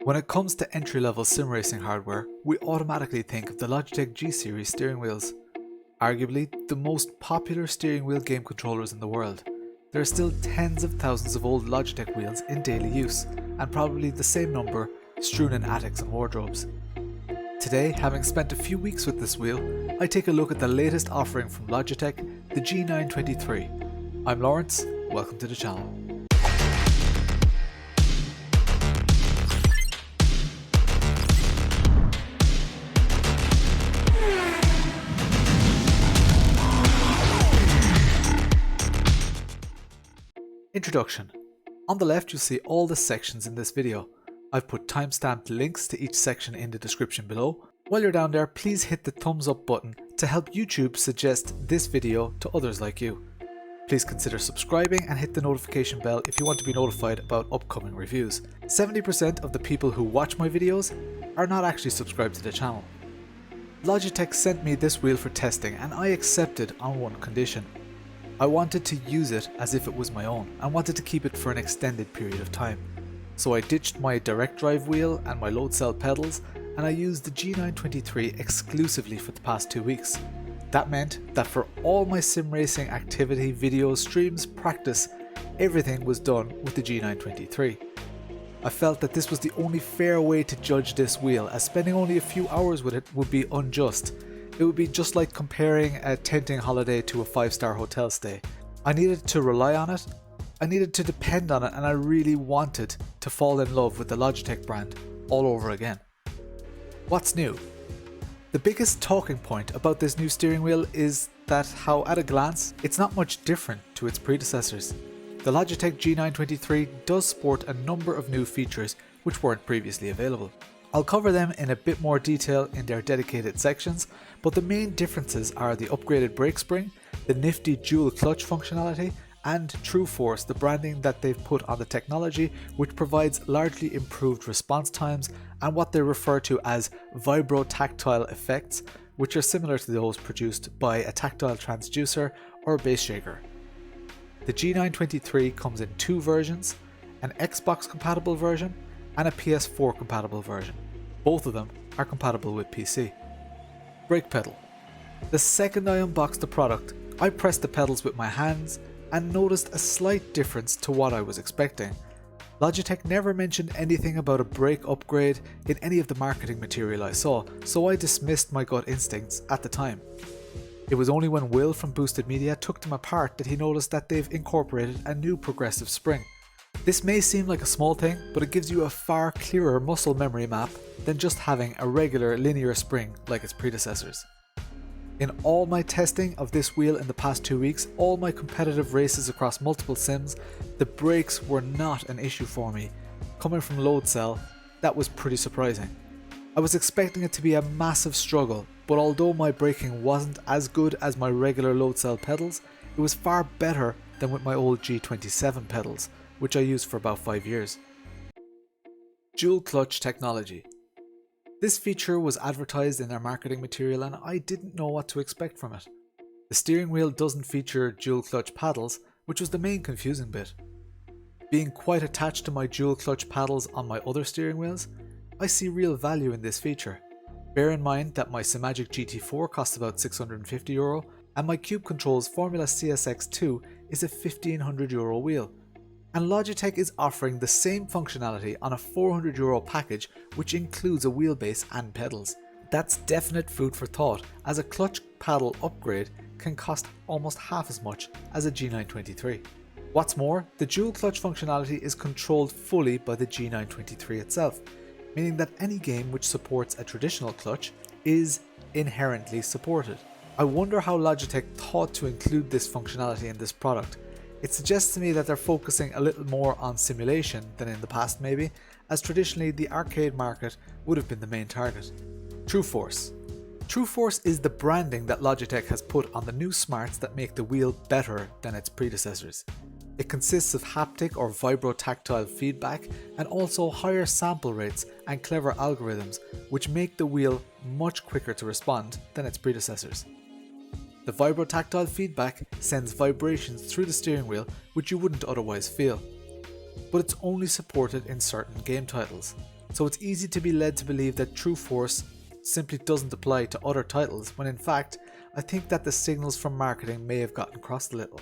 When it comes to entry-level sim racing hardware, we automatically think of the Logitech G series steering wheels. Arguably the most popular steering wheel game controllers in the world. There are still tens of thousands of old Logitech wheels in daily use, and probably the same number strewn in attics and wardrobes. Today, having spent a few weeks with this wheel, I take a look at the latest offering from Logitech, the G923. I'm Lawrence, welcome to the channel. Introduction. On the left you'll see all the sections in this video. I've put timestamped links to each section in the description below. While you're down there, please hit the thumbs up button to help YouTube suggest this video to others like you. Please consider subscribing and hit the notification bell if you want to be notified about upcoming reviews. 70% of the people who watch my videos are not actually subscribed to the channel. Logitech sent me this wheel for testing and I accepted on one condition. I wanted to use it as if it was my own and wanted to keep it for an extended period of time. So I ditched my direct drive wheel and my load cell pedals and I used the G923 exclusively for the past 2 weeks. That meant that for all my sim racing activity, videos, streams, practice, everything was done with the G923. I felt that this was the only fair way to judge this wheel, as spending only a few hours with it would be unjust. It would be just like comparing a tenting holiday to a 5-star hotel stay. I needed to rely on it, I needed to depend on it, and I really wanted to fall in love with the Logitech brand all over again. What's new? The biggest talking point about this new steering wheel is that how at a glance it's not much different to its predecessors. The Logitech G923 does sport a number of new features which weren't previously available. I'll cover them in a bit more detail in their dedicated sections, but the main differences are the upgraded brake spring, the nifty dual clutch functionality, and Trueforce, the branding that they've put on the technology, which provides largely improved response times and what they refer to as vibro-tactile effects, which are similar to those produced by a tactile transducer or a bass shaker. The G923 comes in 2 versions, an Xbox compatible version and a PS4 compatible version. Both of them are compatible with PC. Brake pedal. The second I unboxed the product, I pressed the pedals with my hands and noticed a slight difference to what I was expecting. Logitech never mentioned anything about a brake upgrade in any of the marketing material I saw, so I dismissed my gut instincts at the time. It was only when Will from Boosted Media took them apart that he noticed that they've incorporated a new progressive spring. This may seem like a small thing, but it gives you a far clearer muscle memory map than just having a regular linear spring like its predecessors. In all my testing of this wheel in the past 2 weeks, all my competitive races across multiple sims, the brakes were not an issue for me. Coming from load cell, that was pretty surprising. I was expecting it to be a massive struggle, but although my braking wasn't as good as my regular load cell pedals, it was far better than with my old G27 pedals, which I used for about 5 years. Dual clutch technology. This feature was advertised in their marketing material and I didn't know what to expect from it. The steering wheel doesn't feature dual clutch paddles, which was the main confusing bit. Being quite attached to my dual clutch paddles on my other steering wheels, I see real value in this feature. Bear in mind that my Simagic GT4 costs about €650 and my Cube Control's Formula CSX2 is a €1,500 wheel. And Logitech is offering the same functionality on a €400 package which includes a wheelbase and pedals. That's definite food for thought, as a clutch paddle upgrade can cost almost half as much as a G923. What's more, the dual clutch functionality is controlled fully by the G923 itself, meaning that any game which supports a traditional clutch is inherently supported. I wonder how Logitech thought to include this functionality in this product. It suggests to me that they're focusing a little more on simulation than in the past maybe, as traditionally the arcade market would have been the main target. Trueforce. Trueforce is the branding that Logitech has put on the new smarts that make the wheel better than its predecessors. It consists of haptic or vibro-tactile feedback and also higher sample rates and clever algorithms which make the wheel much quicker to respond than its predecessors. The vibro-tactile feedback sends vibrations through the steering wheel which you wouldn't otherwise feel, but it's only supported in certain game titles. so it's easy to be led to believe that Trueforce simply doesn't apply to other titles, when in fact, I think that the signals from marketing may have gotten crossed a little.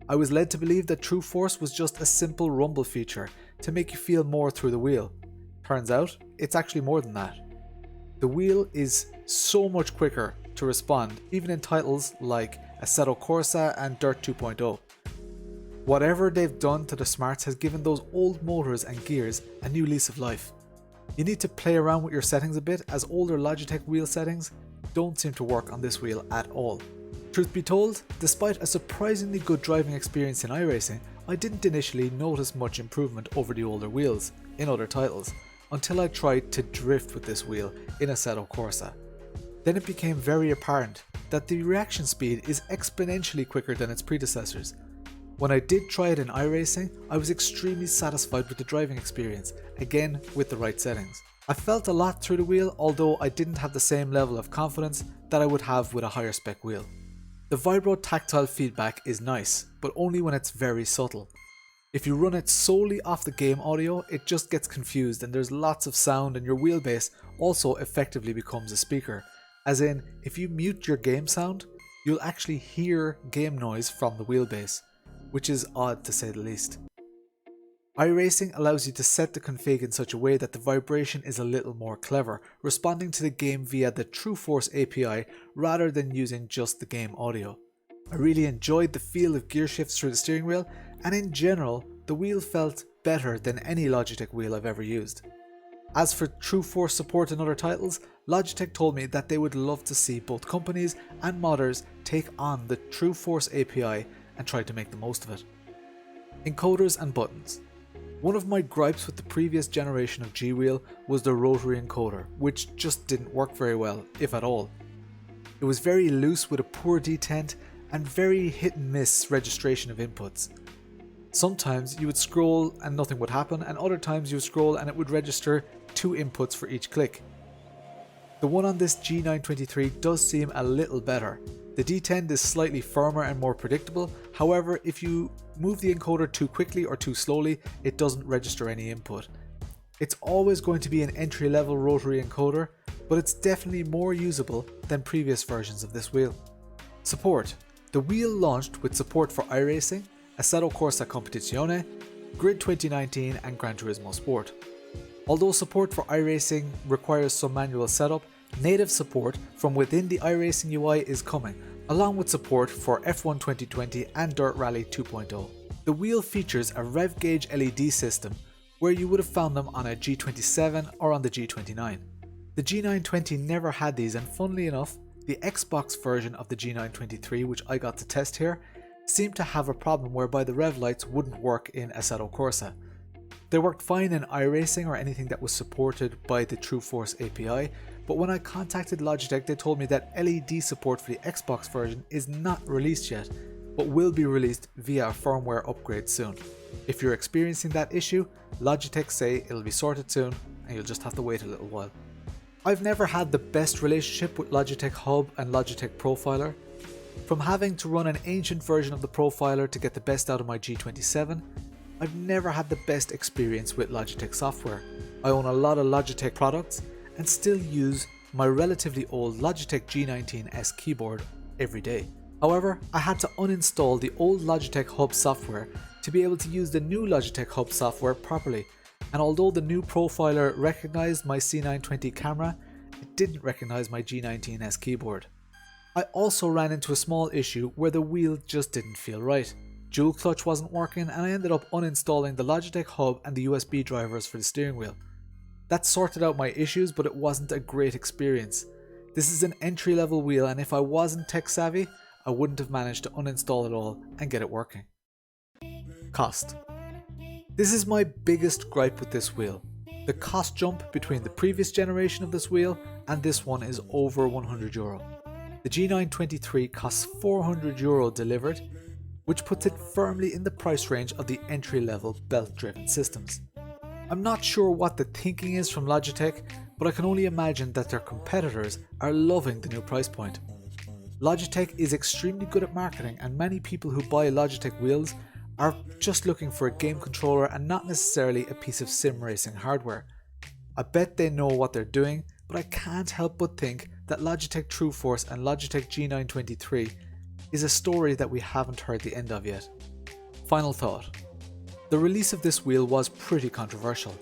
I was led to believe that Trueforce was just a simple rumble feature to make you feel more through the wheel. Turns out, it's actually more than that. The wheel is so much quicker to respond, even in titles like Assetto Corsa and Dirt 2.0. Whatever they've done to the smarts has given those old motors and gears a new lease of life. You need to play around with your settings a bit, as older Logitech wheel settings don't seem to work on this wheel at all. Truth be told, despite a surprisingly good driving experience in iRacing, I didn't initially notice much improvement over the older wheels in other titles, until I tried to drift with this wheel in Assetto Corsa. Then it became very apparent that the reaction speed is exponentially quicker than its predecessors. When I did try it in iRacing, I was extremely satisfied with the driving experience, again with the right settings. I felt a lot through the wheel, although I didn't have the same level of confidence that I would have with a higher spec wheel. The vibro tactile feedback is nice, but only when it's very subtle. If you run it solely off the game audio, it just gets confused and there's lots of sound, and your wheelbase also effectively becomes a speaker. As in, if you mute your game sound, you'll actually hear game noise from the wheelbase, which is odd to say the least. iRacing allows you to set the config in such a way that the vibration is a little more clever, responding to the game via the Trueforce API rather than using just the game audio. I really enjoyed the feel of gear shifts through the steering wheel, and in general, the wheel felt better than any Logitech wheel I've ever used. As for Trueforce support in other titles, Logitech told me that they would love to see both companies and modders take on the Trueforce API and try to make the most of it. Encoders and buttons. One of my gripes with the previous generation of G-Wheel was the rotary encoder, which just didn't work very well, if at all. It was very loose with a poor detent and very hit and miss registration of inputs. Sometimes you would scroll and nothing would happen, and other times you would scroll and it would register 2 inputs for each click. The one on this G923 does seem a little better. The detent is slightly firmer and more predictable, however if you move the encoder too quickly or too slowly, it doesn't register any input. It's always going to be an entry-level rotary encoder, but it's definitely more usable than previous versions of this wheel. Support. The wheel launched with support for iRacing, Assetto Corsa Competizione, Grid 2019 and Gran Turismo Sport. Although support for iRacing requires some manual setup, native support from within the iRacing UI is coming, along with support for F1 2020 and Dirt Rally 2.0. The wheel features a rev gauge LED system, where you would have found them on a G27 or on the G29. The G920 never had these, and funnily enough, the Xbox version of the G923, which I got to test here, seemed to have a problem whereby the rev lights wouldn't work in Assetto Corsa. They worked fine in iRacing or anything that was supported by the Trueforce API, but when I contacted Logitech, they told me that LED support for the Xbox version is not released yet, but will be released via a firmware upgrade soon. If you're experiencing that issue, Logitech say it'll be sorted soon and you'll just have to wait a little while. I've never had the best relationship with Logitech Hub and Logitech Profiler. From having to run an ancient version of the Profiler to get the best out of my G27, I've never had the best experience with Logitech software. I own a lot of Logitech products and still use my relatively old Logitech G19S keyboard every day. However, I had to uninstall the old Logitech Hub software to be able to use the new Logitech Hub software properly, and although the new Profiler recognized my C920 camera, it didn't recognize my G19S keyboard. I also ran into a small issue where the wheel just didn't feel right. Dual clutch wasn't working, and I ended up uninstalling the Logitech Hub and the USB drivers for the steering wheel. That sorted out my issues, but it wasn't a great experience. This is an entry level wheel, and if I wasn't tech savvy, I wouldn't have managed to uninstall it all and get it working. Cost. This is my biggest gripe with this wheel. The cost jump between the previous generation of this wheel and this one is over €100. The G923 costs €400 delivered, which puts it firmly in the price range of the entry-level belt-driven systems. I'm not sure what the thinking is from Logitech, but I can only imagine that their competitors are loving the new price point. Logitech is extremely good at marketing, and many people who buy Logitech wheels are just looking for a game controller and not necessarily a piece of sim racing hardware. I bet they know what they're doing, but I can't help but think that Logitech Trueforce and Logitech G923 is a story that we haven't heard the end of yet. Final thought. The release of this wheel was pretty controversial.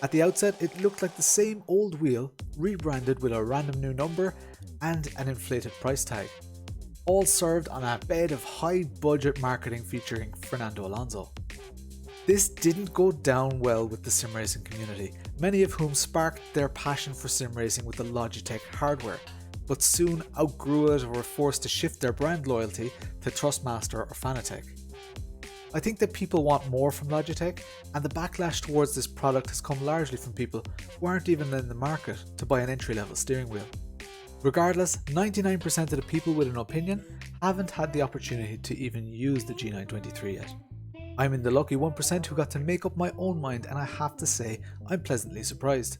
At the outset, it looked like the same old wheel, rebranded with a random new number and an inflated price tag. All served on a bed of high budget marketing featuring Fernando Alonso. This didn't go down well with the sim racing community, many of whom sparked their passion for sim racing with the Logitech hardware, but soon outgrew it or were forced to shift their brand loyalty to Trustmaster or Fanatec. I think that people want more from Logitech, and the backlash towards this product has come largely from people who aren't even in the market to buy an entry-level steering wheel. Regardless, 99% of the people with an opinion haven't had the opportunity to even use the G923 yet. I'm in the lucky 1% who got to make up my own mind, and I have to say I'm pleasantly surprised.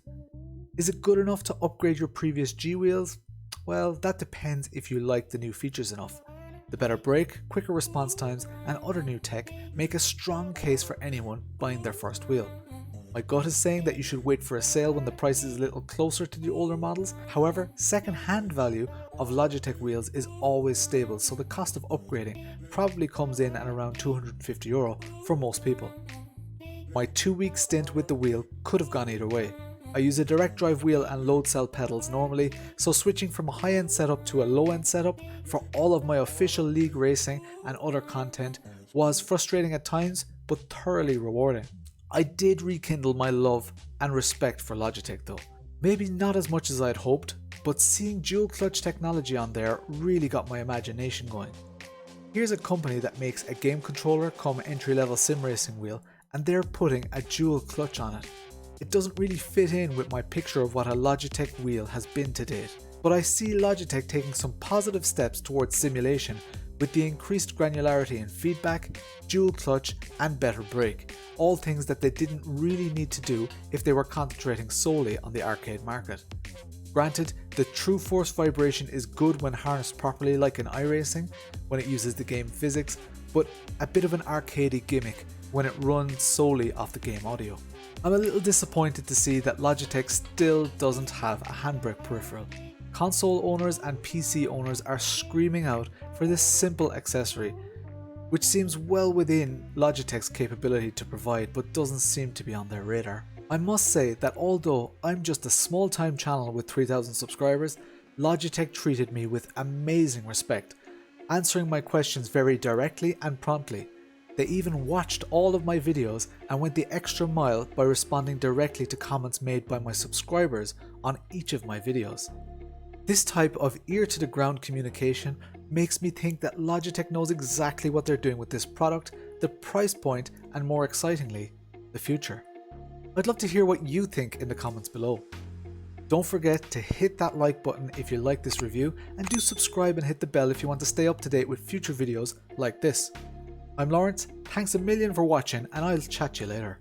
Is it good enough to upgrade your previous G wheels? Well, that depends if you like the new features enough. The better brake, quicker response times and other new tech make a strong case for anyone buying their first wheel. My gut is saying that you should wait for a sale when the price is a little closer to the older models. However, second-hand value of Logitech wheels is always stable, so the cost of upgrading probably comes in at around €250 for most people. My 2-week stint with the wheel could have gone either way. I use a direct drive wheel and load cell pedals normally, so switching from a high-end setup to a low-end setup for all of my official league racing and other content was frustrating at times, but thoroughly rewarding. I did rekindle my love and respect for Logitech though. Maybe not as much as I'd hoped, but seeing dual clutch technology on there really got my imagination going. Here's a company that makes a game controller come entry-level sim racing wheel, and they're putting a dual clutch on it. It doesn't really fit in with my picture of what a Logitech wheel has been to date, but I see Logitech taking some positive steps towards simulation with the increased granularity in feedback, dual clutch and better brake, all things that they didn't really need to do if they were concentrating solely on the arcade market. Granted, the Trueforce vibration is good when harnessed properly like in iRacing, when it uses the game physics, but a bit of an arcadey gimmick when it runs solely off the game audio. I'm a little disappointed to see that Logitech still doesn't have a handbrake peripheral. Console owners and PC owners are screaming out for this simple accessory, which seems well within Logitech's capability to provide but doesn't seem to be on their radar. I must say that although I'm just a small-time channel with 3,000 subscribers, Logitech treated me with amazing respect, answering my questions very directly and promptly. They even watched all of my videos and went the extra mile by responding directly to comments made by my subscribers on each of my videos. This type of ear-to-the-ground communication makes me think that Logitech knows exactly what they're doing with this product, the price point, and more excitingly, the future. I'd love to hear what you think in the comments below. Don't forget to hit that like button if you like this review, and do subscribe and hit the bell if you want to stay up to date with future videos like this. I'm Lawrence, thanks a million for watching, and I'll chat to you later.